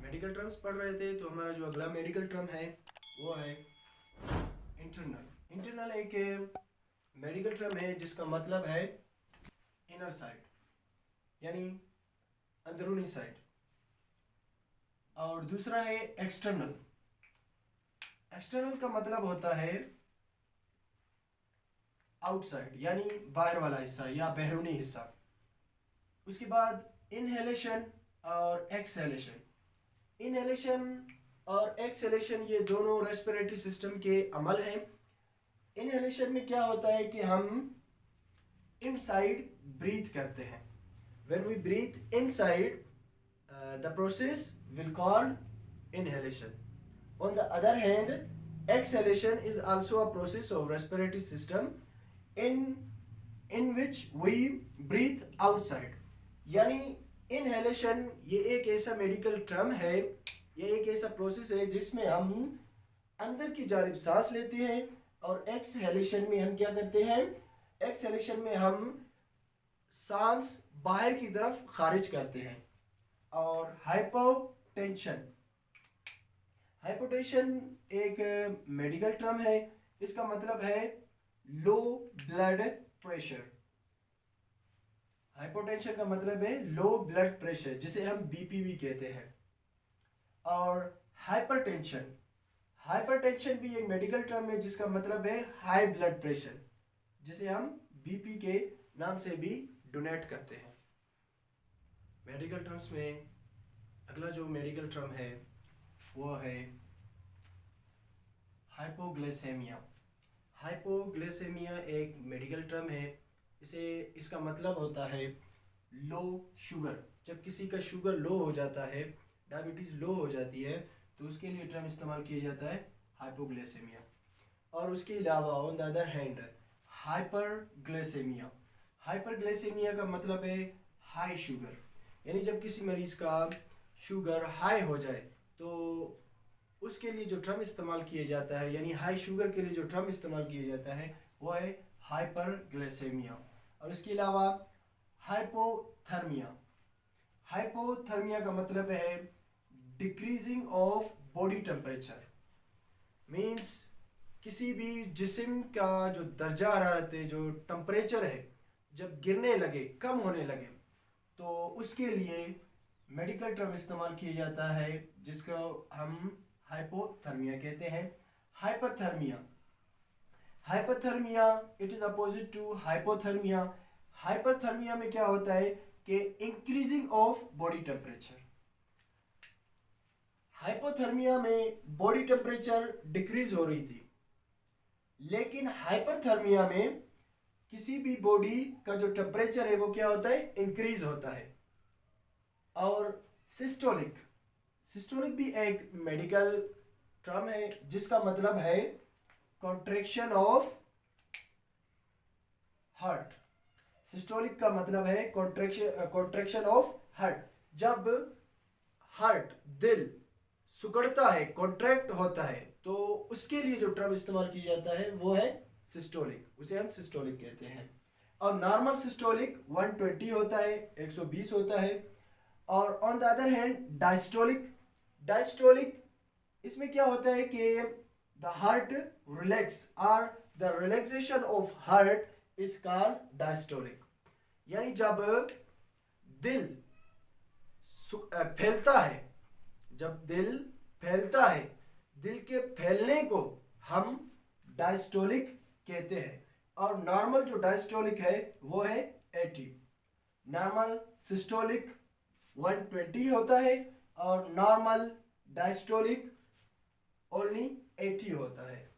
Medical terms पढ़ रहे थे, तो हमारा जो अगला मेडिकल टर्म है वो है इंटरनल। इंटरनल एक मेडिकल टर्म है जिसका मतलब है इनर साइड, यानी अंदरूनी साइड। और दूसरा है एक्सटर्नल। एक्सटर्नल का मतलब होता है आउटसाइड, यानी बाहर वाला हिस्सा या बैरूनी हिस्सा। उसके बाद इनहेलेशन और एक्सहेलेशन। इनहेलेशन और एक्सहेलेशन ये दोनों रेस्पिरेटरी सिस्टम के अमल हैं। इनहेलेशन में क्या होता है कि हम इनसाइड ब्रीथ करते हैं। When we breathe inside the process will called inhalation. On the other hand, exhalation is also a process of respiratory system in which we breathe outside. यानी inhalation ये एक ऐसा मेडिकल टर्म है, ये एक ऐसा प्रोसेस है जिसमें हम अंदर की जानिब सांस लेते हैं, और एक्सहेलेशन में हम क्या करते हैं, एक्सहेलेशन में हम सांस बाहर की तरफ खारिज करते हैं। और हाइपोटेंशन। हाइपोटेंशन एक मेडिकल टर्म है, इसका मतलब है लो ब्लड प्रेशर। हाइपोटेंशन का मतलब है लो ब्लड प्रेशर, जिसे हम बीपी भी कहते हैं। और हाइपरटेंशन, हाइपरटेंशन भी एक मेडिकल टर्म है जिसका मतलब है हाई ब्लड प्रेशर, जिसे हम बीपी के नाम से भी डोनेट करते हैं। मेडिकल टर्म्स में अगला जो मेडिकल टर्म है वो है हाइपोग्लाइसेमिया। हाइपोग्लाइसेमिया एक मेडिकल टर्म है, इसका मतलब होता है लो शुगर। जब किसी का शुगर लो हो जाता है, डायबिटीज़ लो हो जाती है, तो उसके लिए टर्म इस्तेमाल किया जाता है हाइपोग्लाइसेमिया। और उसके अलावा on the other hand hyperglycaemia. Hyperglycaemia का मतलब है हाई शुगर, यानी जब किसी मरीज़ का शुगर हाई हो जाए तो उसके लिए जो टर्म इस्तेमाल किया जाता है, यानी हाई शुगर के लिए जो टर्म इस्तेमाल किया जाता है वो है हाइपरग्लाइसेमिया। और इसके अलावा हाइपोथर्मिया। हाइपोथर्मिया का मतलब है decreasing of body temperature. Means किसी भी जिस्म का जो दर्जा हरारत है, जो टेम्परेचर है, जब गिरने लगे, कम होने लगे, तो उसके लिए मेडिकल टर्म इस्तेमाल किया जाता है जिसको हम हाइपोथर्मिया कहते हैं। Hyperthermia. Hyperthermia it is opposite to hypothermia. Hyperthermia में क्या होता है कि increasing of body temperature. Hypothermia में बॉडी टेम्परेचर डिक्रीज हो रही थी, लेकिन हाइपरथर्मिया में किसी भी बॉडी का जो टेम्परेचर है वो क्या होता है, इंक्रीज होता है। और सिस्टोलिक। सिस्टोलिक भी एक मेडिकल टर्म है जिसका मतलब है कॉन्ट्रैक्शन ऑफ हार्ट। सिस्टोलिक का मतलब है कॉन्ट्रैक्शन ऑफ हार्ट। जब हार्ट, दिल सिकुड़ता है, कॉन्ट्रैक्ट होता है, तो उसके लिए जो टर्म इस्तेमाल किया जाता है वो है सिस्टोलिक, उसे हम सिस्टोलिक कहते हैं। और नॉर्मल सिस्टोलिक 120 होता है, 120 होता है। और on the other hand diastolic. Diastolic इसमें क्या होता है कि द हार्ट रिलैक्स, और the relaxation of heart is called diastolic. यानी जब दिल फैलता है, जब दिल फैलता है, दिल के फैलने को हम डायस्टोलिक कहते हैं। और नॉर्मल जो डायस्टोलिक है वो है 80। नॉर्मल सिस्टोलिक 120 होता है और नॉर्मल डायस्टोलिक ओनली 80 होता है।